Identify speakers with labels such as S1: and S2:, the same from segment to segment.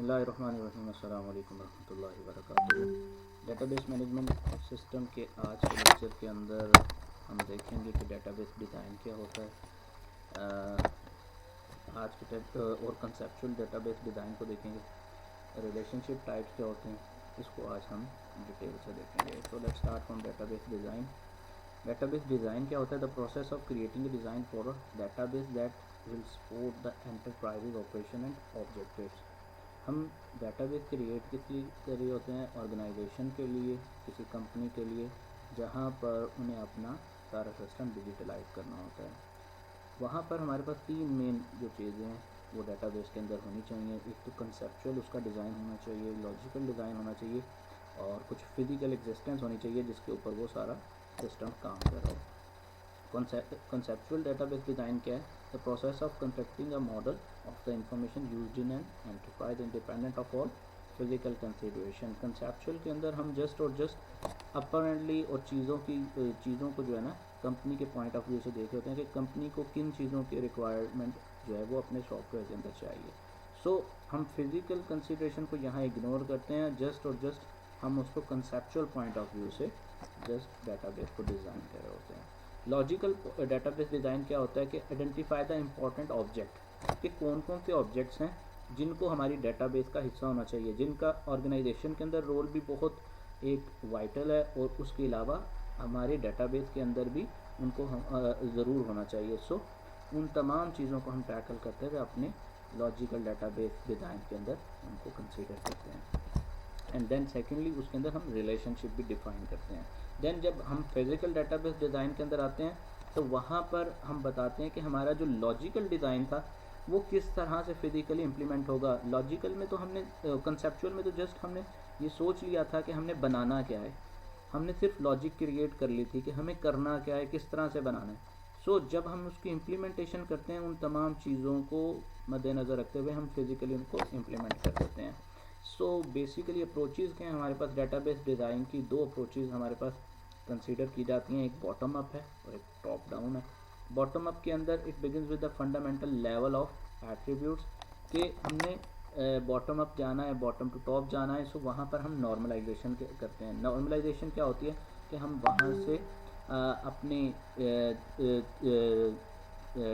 S1: बिस्मिल्लाहिर्रहमानिर्रहीम। अस्सलाम वालेकुम रहमतुल्लाहि व बरकातुहू। डेटाबेस मैनेजमेंट सिस्टम के आज के लेक्चर के अंदर हम देखेंगे कि डेटाबेस डिज़ाइन क्या होता है। आज के और कंसेप्चुअल डेटाबेस डिज़ाइन को देखेंगे। रिलेशनशिप टाइप्स क्या होते हैं इसको आज हम डिटेल से देखेंगे। तो let's start from database design. Database design क्या होता है? The process of creating a design for a database that will support the enterprise operation and objectives. हम डेटाबेस क्रिएट किस लिए कर रहे होते हैं? ऑर्गेनाइजेशन के लिए, किसी कंपनी के लिए, जहाँ पर उन्हें अपना सारा सिस्टम डिजिटलाइज करना होता है। वहाँ पर हमारे पास तीन मेन जो चीज़ें हैं वो डेटाबेस के अंदर होनी चाहिए। एक तो कंसेप्चुअल उसका डिज़ाइन होना चाहिए, लॉजिकल डिज़ाइन होना चाहिए, और कुछ फिजिकल एग्जिस्टेंस होनी चाहिए जिसके ऊपर वो सारा सिस्टम काम कर रहा हो। Conceptual database design क्या है? The process of constructing a model of the information used in an enterprise independent of all physical consideration. Conceptual के अंदर हम जस्ट अपरेंटली और चीज़ों को जो है ना कंपनी के पॉइंट ऑफ व्यू से देख होते हैं कि कंपनी को किन चीज़ों की रिक्वायरमेंट जो है वो अपने सॉफ्टवेयर के अंदर चाहिए। सो हम फिजिकल कंसिडरेशन को यहाँ इग्नोर करते हैं, जस्ट हम उसको कंसेप्चुअल पॉइंट ऑफ व्यू से जस्ट डाटाबेस को डिज़ाइन कर रहे होते हैं। लॉजिकल डेटाबेस डिज़ाइन क्या होता है कि आइडेंटिफाई द इम्पॉर्टेंट ऑब्जेक्ट, कि कौन कौन से ऑब्जेक्ट्स हैं जिनको हमारी डेटाबेस का हिस्सा होना चाहिए, जिनका ऑर्गेनाइजेशन के अंदर रोल भी बहुत एक वाइटल है, और उसके अलावा हमारे डेटाबेस के अंदर भी उनको ज़रूर होना चाहिए। सो उन तमाम चीज़ों को हम टैकल करते हुए अपने लॉजिकल डेटाबेस डिज़ाइन के अंदर उनको कंसीडर करते हैं। एंड देन सेकेंडली उसके अंदर हम रिलेशनशिप भी डिफाइन करते हैं। देन जब हम फिजिकल डेटाबेस डिज़ाइन के अंदर आते हैं तो वहाँ पर हम बताते हैं कि हमारा जो लॉजिकल डिज़ाइन था वो किस तरह से फिजिकली इम्प्लीमेंट होगा। लॉजिकल में तो हमने कंसेप्चुअल में तो जस्ट हमने ये सोच लिया था कि हमने बनाना क्या है, हमने सिर्फ लॉजिक क्रिएट कर ली थी कि हमें करना क्या है, किस तरह से बनाना है। सो जब हम उसकी इम्प्लीमेंटेशन करते हैं उन तमाम चीज़ों को मद्देनज़र रखते हुए हम फिज़िकली उनको इम्प्लीमेंट कर देते हैं। सो बेसिकली अप्रोचेज़ क्या हैं हमारे पास? डेटाबेस डिज़ाइन की दो अप्रोचेज़ हमारे पास कंसीडर की जाती हैं। एक बॉटम अप है और एक टॉप डाउन है। बॉटम अप के अंदर it begins with the fundamental level of attributes, कि हमने बॉटम अप जाना है, बॉटम टू टॉप जाना है। सो वहाँ पर हम नॉर्मलाइजेशन करते हैं। नॉर्मलाइजेशन क्या होती है कि हम वहाँ से अपने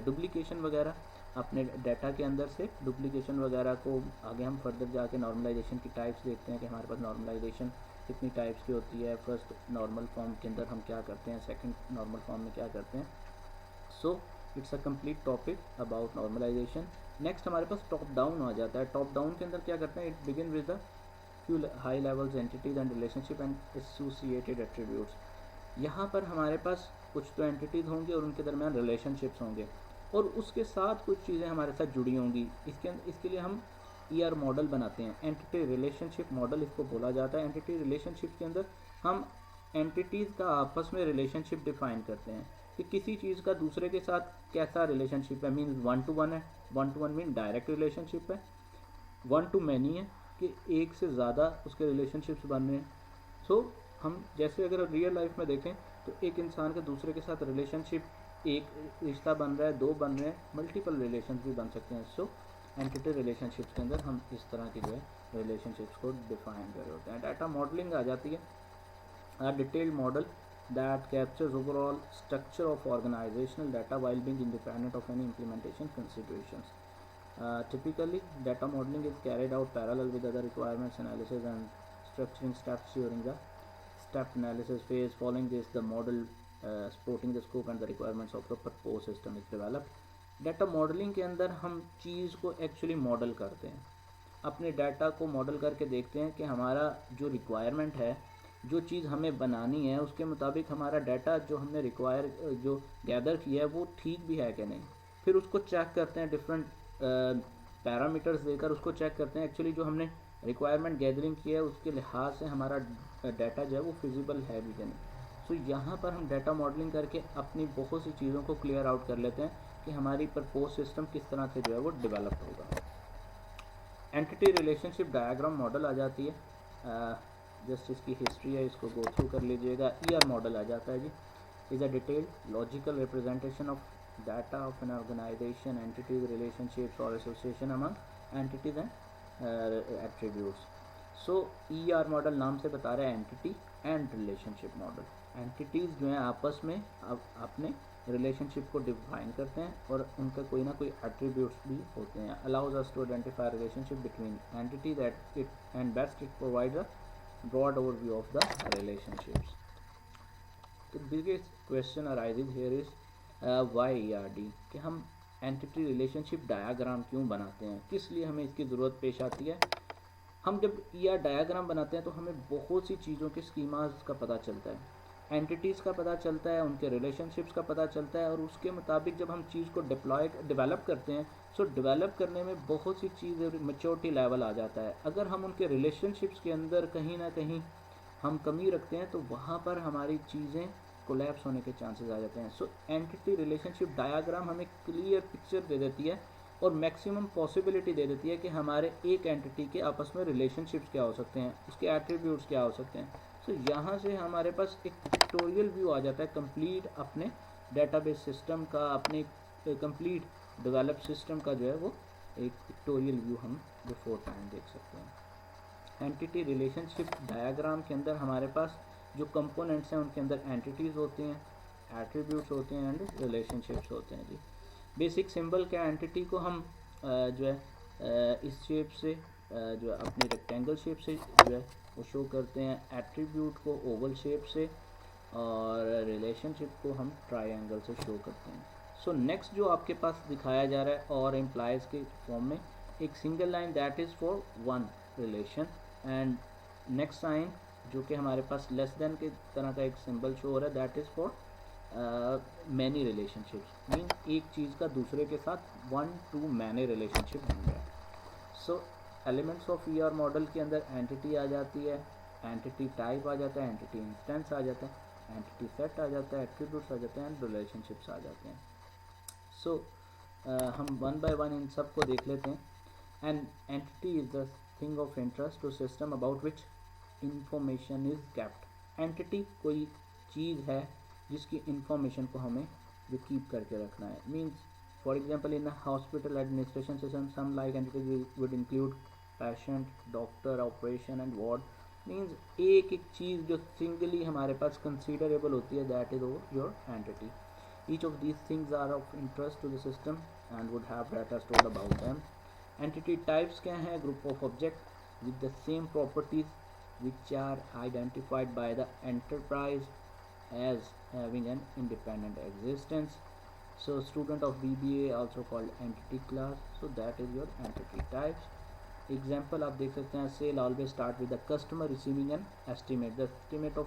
S1: डुप्लीकेशन वगैरह, अपने डाटा के अंदर से डुप्लीकेशन वगैरह को आगे हम फर्दर जाके नॉर्मलाइजेशन की टाइप्स देखते हैं कि हमारे पास नॉर्मलाइजेशन कितनी टाइप्स की होती है। फर्स्ट नॉर्मल फॉर्म के अंदर हम क्या करते हैं, सेकंड नॉर्मल फॉर्म में क्या करते हैं। So it's a complete topic about normalisation. Next हमारे पास टॉप डाउन आ जाता है। टॉप डाउन के अंदर क्या करते हैं? It begin with the few high levels entities and relationship and associated attributes. यहाँ पर हमारे पास कुछ तो एंटिटीज़ होंगे और उनके दरमियान रिलेशनशिप्स होंगे, और उसके साथ कुछ चीज़ें हमारे साथ जुड़ी होंगी। इसके लिए हम ईआर मॉडल बनाते हैं। एंटिटी रिलेशनशिप मॉडल इसको बोला जाता है। एंटिटी रिलेशनशिप के अंदर हम एंटिटीज़ का आपस में रिलेशनशिप डिफाइन करते हैं कि किसी चीज़ का दूसरे के साथ कैसा रिलेशनशिप है। मीन्स 1 to 1 है। 1 to 1 मीन डायरेक्ट रिलेशनशिप है। 1 to many है कि एक से ज़्यादा उसके रिलेशनशिप्स बन रहे हैं। सो हम जैसे अगर रियल लाइफ में देखें तो एक इंसान का दूसरे के साथ रिलेशनशिप, एक रिश्ता बन रहा है, दो बन रहे हैं, मल्टीपल रिलेशन भी बन सकते हैं। सो एंटिटी रिलेशनशिप्स के अंदर हम इस तरह की जो है रिलेशनशिप्स को डिफाइन कर रहे होते हैं। डाटा मॉडलिंग आ जाती है। A detailed model that captures overall structure of organizational data while being independent of any implementation considerations. Typically, data modeling is carried out parallel with other requirements analysis and structuring steps during the step analysis phase. Following this, the model supporting the scope and the requirements of the proposed system is developed. Data modelling के अंदर हम चीज़ को actually model करते हैं, अपने data को model करके देखते हैं कि हमारा जो रिक्वायरमेंट है, जो चीज़ हमें बनानी है, उसके मुताबिक हमारा डाटा जो हमने जो गैदर किया है वो ठीक भी है कि नहीं। फिर उसको चेक करते हैं, डिफरेंट पैरामीटर्स देकर उसको चेक करते हैं एक्चुअली जो हमने रिक्वायरमेंट गैदरिंग की है उसके लिहाज से हमारा डाटा जो है वो फिजिबल है भी कि नहीं। सो यहाँ पर हम डाटा मॉडलिंग करके अपनी बहुत सी चीज़ों को क्लियर आउट कर लेते हैं कि हमारी प्रपोज सिस्टम किस तरह से जो है वो डेवलप होगा। एंटिटी रिलेशनशिप डायग्राम मॉडल आ जाती है। जस्ट इसकी हिस्ट्री है, इसको गो थ्रू कर लीजिएगा। ईआर मॉडल आ जाता है जी। Is a detailed logical representation of data of an organisation, entities, relationships और association among entities and attributes. So ER model नाम से बता रहा है entity and relationship model. Entities जो हैं आपस में अपने रिलेशनशिप को डिफाइन करते हैं और उनका कोई ना कोई एट्रीब्यूट्स भी होते हैं। Allows us to identify relationship between entity that it and best it provides a broad overview of the relationships. The biggest question arises here is why ERD, कि हम एंटिटी रिलेशनशिप डायाग्राम क्यों बनाते हैं, किस लिए हमें इसकी ज़रूरत पेश आती है। हम जब ER डायाग्राम बनाते हैं तो हमें बहुत सी चीज़ों के स्कीमास का पता चलता है, एंटिटीज़ का पता चलता है, उनके रिलेशनशिप्स का पता चलता है, और उसके मुताबिक जब हम चीज़ को डेवलप करते हैं सो डेवलप करने में बहुत सी चीज़ें मैच्योरिटी लेवल आ जाता है। अगर हम उनके रिलेशनशिप्स के अंदर कहीं ना कहीं हम कमी रखते हैं तो वहाँ पर हमारी चीज़ें कोलैप्स होने के चांसेस आ जाते हैं। सो एंटिटी रिलेशनशिप डायाग्राम हमें क्लियर पिक्चर दे देती है और मैक्सिमम पॉसिबिलिटी दे देती है कि हमारे एक एंटिटी के आपस में रिलेशनशिप्स क्या हो सकते हैं, उसके एट्रीब्यूट्स क्या हो सकते हैं। सो यहाँ से हमारे पास एक पिक्टोरियल व्यू आ जाता है कंप्लीट अपने डेटाबेस सिस्टम का, अपने कंप्लीट डेवलप सिस्टम का जो है वो एक पिक्टोरियल व्यू हम बिफोर टाइम देख सकते हैं। एंटिटी रिलेशनशिप डायग्राम के अंदर हमारे पास जो कंपोनेंट्स हैं उनके अंदर एंटिटीज़ होती हैं, एट्रीब्यूट्स होते हैं एंड रिलेशनशिप्स होते हैं जी। बेसिक सिंबल क्या एंटिटी को हम जो है इस शेप से जो है अपनी रेक्टेंगल शेप से जो है वो शो करते हैं, एट्रीब्यूट को ओवल शेप से और रिलेशनशिप को हम ट्रायंगल से शो करते हैं। सो नेक्स्ट जो आपके पास दिखाया जा रहा है और एम्प्लाइज के फॉर्म में एक single line that is for one relation, and next sign जो कि हमारे पास लेस देन के तरह का एक सिंबल शो हो रहा है that is for many relationships, mean एक चीज़ का दूसरे के साथ 1 to many रिलेशनशिप बन गया। सो एलिमेंट्स ऑफ ER मॉडल के अंदर एंटिटी आ जाती है, एंटिटी टाइप आ जाता है, एंटिटी इंस्टेंस आ जाता है, एंटिटी सेट आ जाता है, एट्रीब्यूट्स आ जाते हैं एंड रिलेशनशिप्स आ जाते हैं। सो हम वन बाय वन इन सब को देख लेते हैं। And entity is the thing of interest to system about which information is kept. Entity कोई चीज़ है जिसकी इंफॉर्मेशन को हमें जो कीप करके रखना है। Means for example in hospital administration system some like entities would include patient, doctor, operation and ward. Means एक एक चीज़ जो सिंगली हमारे पास कंसीडरेबल होती है that is your entity. Each of these things are of interest to the system and would have data stored about them. Entity types क्या हैं? Group of object with the same properties which are identified by the enterprise as having an independent existence. So student of BBA also called entity class, so that is your entity types. Example आप देख सकते हैं, sale always start with the customer receiving an estimate. The estimate of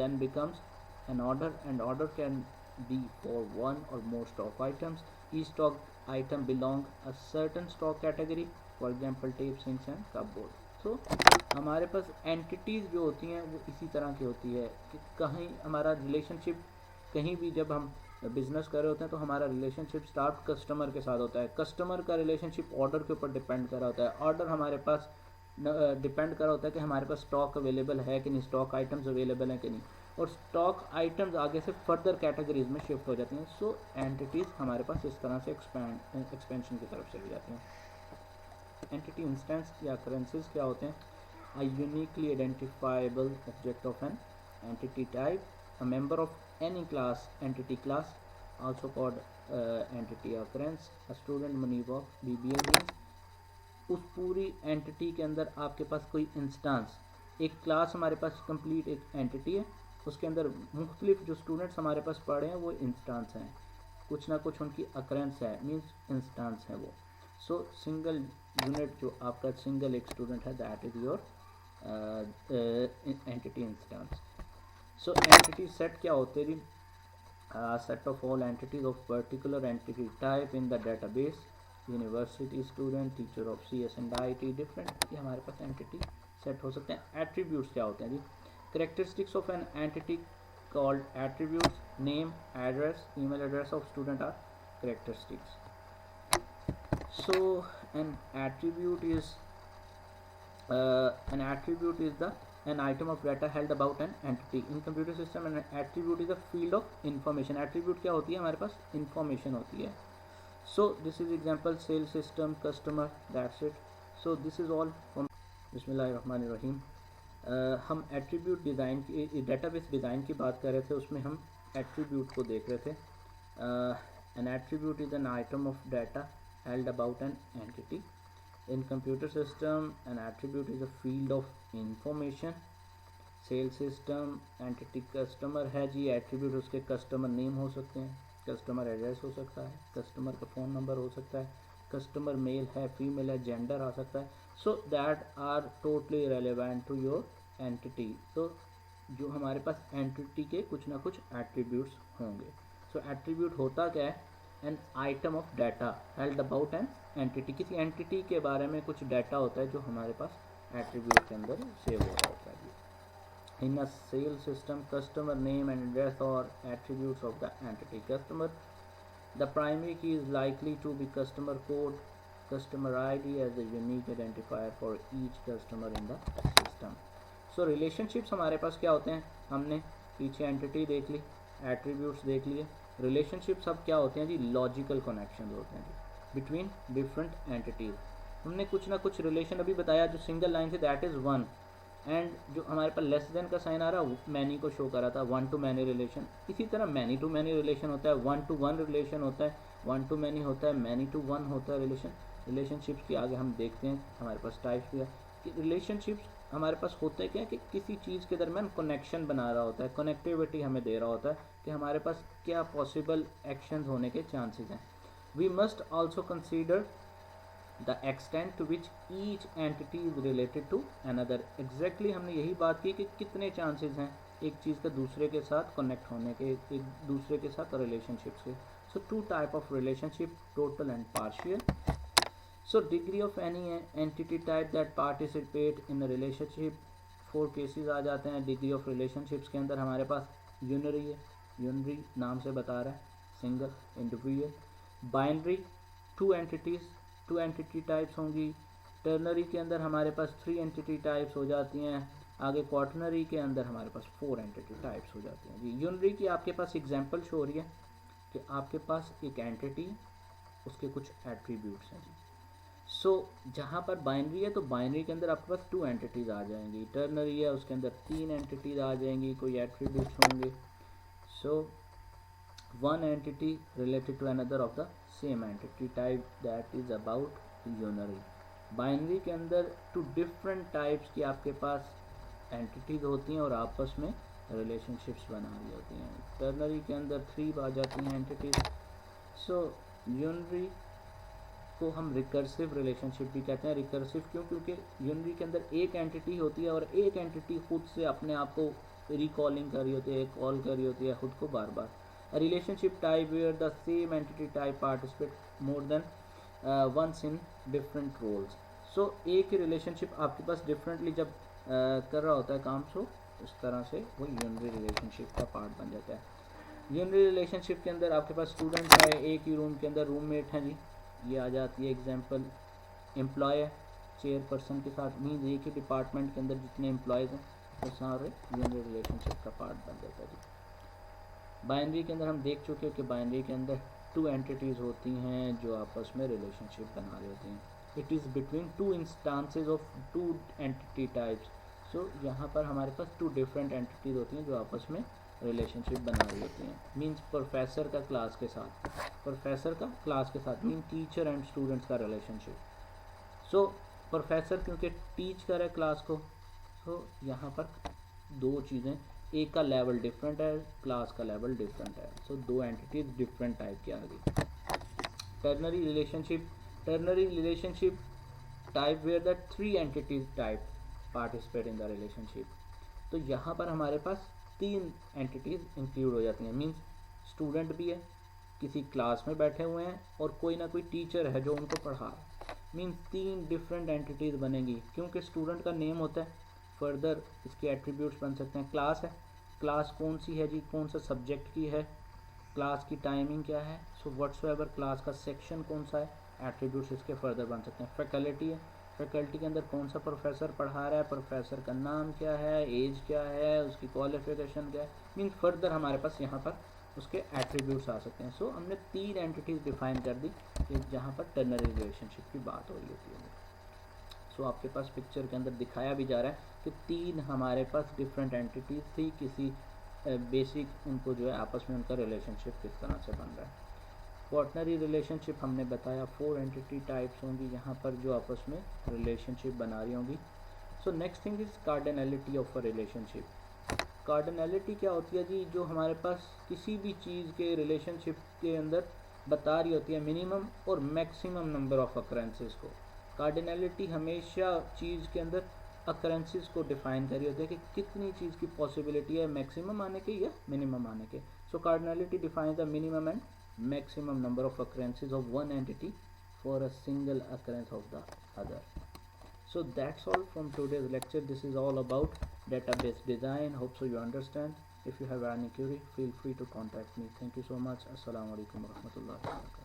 S1: then becomes an order and order can be for one or more stock items. Each stock item belong a certain stock category, for example tape, sinks and cupboard. सो हमारे पास entities जो होती हैं वो इसी तरह की होती है कि कहीं हमारा रिलेशनशिप, कहीं भी जब हम बिज़नेस कर रहे होते हैं तो हमारा रिलेशनशिप स्टार्ट कस्टमर के साथ होता है, कस्टमर का रिलेशनशिप ऑर्डर के ऊपर डिपेंड कर रहा होता है, ऑर्डर हमारे पास डिपेंड कर रहा होता है कि हमारे पास स्टॉक अवेलेबल है कि नहीं, स्टॉक आइटम्स अवेलेबल हैं कि नहीं, और स्टॉक आइटम्स आगे से फर्दर कैटेगरीज में शिफ्ट हो जाती हैं। सो एंटिटीज़ हमारे पास इस तरह से एक्सपेंशन की तरफ चली जाती हैं। एंटिटी इंस्टेंस या अकरेंसेस क्या होते हैं? A uniquely identifiable object of an entity type, a member of any class, entity class also called entity occurrence. A student many of BBA means उस पूरी एंटिटी के अंदर आपके पास कोई इंस्टेंस, एक क्लास हमारे पास कंप्लीट एक एंटिटी है, उसके अंदर मुख्तलिफ जो स्टूडेंट्स हमारे पास पढ़े हैं वो इंस्टेंस हैं, कुछ ना कुछ उनकी अकरेंस है, मीन्स इंस्टेंस है वो। सो सिंगल यूनिट जो आपका सिंगल एक स्टूडेंट है that is your entity instance. So entity set क्या होते हैं? Set of all entities of particular entity type in the database, university student, teacher of CS and IT, different ये हमारे पास entity set हो सकते हैं। एट्रीब्यूट्स क्या होते हैं जी? Characteristics of an entity called attributes, name, address, email address of student are characteristics. So an attribute is an item of data held about an entity in computer system. An attribute is a field of information. Attribute क्या होती है? हमारे पास information होती है. So this is example, sales system, customer, that's it. So this is all from बिस्मिल्लाहिर्रहमानिर्रहीम। हम attribute design की, database design की बात कर रहे थे, उसमें हम एट्रीब्यूट को देख रहे थे। An attribute is an item of data held about an entity in computer system. An attribute is a field of information. Sale system entity customer है जी, एट्रीब्यूट उसके कस्टमर नेम हो सकते हैं, कस्टमर एड्रेस हो सकता है, कस्टमर का फ़ोन नंबर हो सकता है, कस्टमर मेल है फीमेल है, जेंडर आ सकता है। So that are totally relevant to your entity. तो जो हमारे पास एंटिटी के कुछ ना कुछ एट्रीब्यूट्स होंगे। सो एट्रीब्यूट होता क्या है? N item of data held about an entity. किसी एंटिटी के बारे में कुछ डाटा होता है जो हमारे पास एट्रीब्यूट के अंदर सेव हो रहा होता है। In a sale system, customer name and address are attributes of the entity. Customer, the primary key is likely to be customer code, customer ID as the unique identifier for each customer in the system. So relationships हमारे पास क्या होते हैं? हमने पीछे entity देख ली, attributes देख लिए। Relationships अब क्या होते हैं जी? लॉजिकल कनेक्शन होते हैं जी बिटवीन डिफरेंट एंटिटीज। हमने कुछ ना कुछ रिलेशन अभी बताया जो सिंगल लाइन से, दैट इज़ वन। एंड जो हमारे पास लेस देन का साइन आ रहा है मैनी को शो कर रहा था, वन टू मैनी रिलेशन। इसी तरह मैनी टू मैनी रिलेशन होता है, वन टू वन रिलेशन होता है, वन टू मैनी होता है, मैनी टू वन होता है रिलेशन। रिलेशनशिप्स की आगे हम देखते हैं, हमारे पास टाइप्स भी है कि रिलेशनशिप्स हमारे पास होते हैं क्या कि किसी चीज़ के दरमियान कनेक्शन बना रहा होता है, कनेक्टिविटी हमें दे रहा होता है कि हमारे पास क्या पॉसिबल एक्शन होने के चांसेस हैं। We must also consider the extent to which each entity is related to another. Exactly हमने यही बात की कि कितने चांसेस हैं एक चीज़ का दूसरे के साथ कनेक्ट होने के, एक दूसरे के साथ रिलेशनशिप्स के। So two type of relationship, total and partial. So degree of any entity type that participate in relationship, 4 cases आ जाते हैं डिग्री ऑफ रिलेशनशिप्स के अंदर। हमारे पास यूनरी है, यूनरी नाम से बता रहा है, single individual. Binary, 2 entities, 2 entity types होंगी। टर्नरी के अंदर हमारे पास 3 एंटिटी टाइप्स हो जाती हैं। आगे क्वार्टनरी के अंदर हमारे पास 4 एंटिटी टाइप्स हो जाती हैं जी। यूनरी की आपके पास एग्जांपल शो हो रही है कि आपके पास एक एंटिटी, उसके कुछ एट्रीब्यूट्स हैं जी। सो जहाँ पर बाइनरी है तो बाइनरी के अंदर आपके पास 2 एंटिटीज आ जाएंगी। टर्नरी है उसके अंदर 3 एंटिटीज आ जाएंगी, कोई एट्रीब्यूट्स होंगे। सो one entity related to another of the same entity type, that is about unary. Binary के अंदर 2 डिफरेंट टाइप्स की आपके पास एंटिटीज होती हैं और आपस में रिलेशनशिप्स बना रही होती हैं। टर्नरी के अंदर 3 आ जाती हैं एंटिटीज। सो यूनरी को हम रिकर्सिव रिलेशनशिप भी कहते हैं। रिकर्सिव क्यों? क्योंकि यूनरी के अंदर एक एंटिटी होती है और एक एंटिटी खुद से अपने आप को रिकॉलिंग कर रही होती है, कॉल कर रही होती है खुद को बार बार। A relationship type where the same entity type participate more than once in different roles. So एक ही relationship आपके पास differently जब कर रहा होता है काम, सो उस तरह से वो यूनरी रिलेशनशिप का पार्ट बन जाता है। यूनरी रिलेशनशिप के अंदर आपके पास स्टूडेंट है, एक ही रूम के अंदर रूममेट हैं जी, ये आ जाती है एग्जाम्पल। एम्प्लॉय है चेयरपर्सन के साथ, मीन्स एक ही डिपार्टमेंट के अंदर जितने एम्प्लॉयज़ हैं वो सारे यूनरी रिलेशनशिप का पार्ट बन जाता है जी। बाइनरी के अंदर हम देख चुके हैं कि बाइनरी के अंदर 2 एंटिटीज़ होती हैं जो आपस में रिलेशनशिप बना रही होती हैं। It is between 2 instances of 2 entity types. So यहाँ पर हमारे पास 2 डिफरेंट एंटिटीज़ होती हैं जो आपस में रिलेशनशिप बना रही होती हैं। मीन्स प्रोफेसर का क्लास के साथ, प्रोफेसर का क्लास के साथ, मीन टीचर एंड स्टूडेंट्स का रिलेशनशिप। सो प्रोफेसर क्योंकि टीच कर है क्लास को, सो यहाँ पर 2 चीज़ें, एक का लेवल डिफरेंट है, क्लास का लेवल डिफरेंट है। सो 2 एंटिटीज डिफरेंट टाइप की आ गई। Ternary relationship, ternary relationship type where the 3 entities type participate in the relationship. तो यहाँ पर हमारे पास 3 एंटिटीज इंक्लूड हो जाती हैं। मीन्स स्टूडेंट भी है, किसी क्लास में बैठे हुए हैं और कोई ना कोई टीचर है जो उनको पढ़ा रहा है। मीन्स 3 डिफरेंट एंटिटीज बनेंगी क्योंकि स्टूडेंट का नेम होता है। फर्दर इसके एट्रीब्यूट्स बन सकते हैं। क्लास है, क्लास कौन सी है जी, कौन सा सब्जेक्ट की है, क्लास की टाइमिंग क्या है, सो व्हाट्सएवर क्लास का सेक्शन कौन सा है, एट्रीब्यूट्स इसके फर्दर बन सकते हैं। फैकल्टी है, फैकल्टी के अंदर कौन सा प्रोफेसर पढ़ा रहा है, प्रोफेसर का नाम क्या है, एज क्या है, उसकी क्वालिफिकेशन क्या है। मीन्स फर्दर हमारे पास यहाँ पर उसके एट्रीब्यूट्स आ सकते हैं। सो हमने 3 एंटिटीज डिफाइन कर दी जहाँ पर टर्नरी रिलेशनशिप की बात हो रही होती है। सो आपके पास पिक्चर के अंदर दिखाया भी जा रहा है कि 3 हमारे पास डिफरेंट एंटिटीज़ थी, किसी बेसिक उनको जो है आपस में उनका रिलेशनशिप किस तरह से बन रहा है। क्वाटनरी रिलेशनशिप हमने बताया 4 एंटिटी टाइप्स होंगी यहाँ पर जो आपस में रिलेशनशिप बना रही होंगी। So next thing is cardinality of a relationship. Cardinality क्या होती है जी, जो हमारे पास किसी भी चीज़ के रिलेशनशिप के अंदर बता रही होती है मिनिमम और मैक्सिमम नंबर ऑफ अकरेंसेस को। कार्डिनलिटी हमेशा चीज़ के अंदर अकरेंसेस को डिफाइन कर रही होती है कि कितनी चीज़ की पॉसिबिलिटी है मैक्सिमम आने की या मिनिमम आने के। So cardinality define the minimum and maximum number of occurrences of one entity for a single occurrence of the other. So that's all from today's lecture. This is all about database design. Hope so you understand. If you have any query, feel free to contact me. Thank you so much. Assalamu alaikum warahmatullahi wabarakatuh.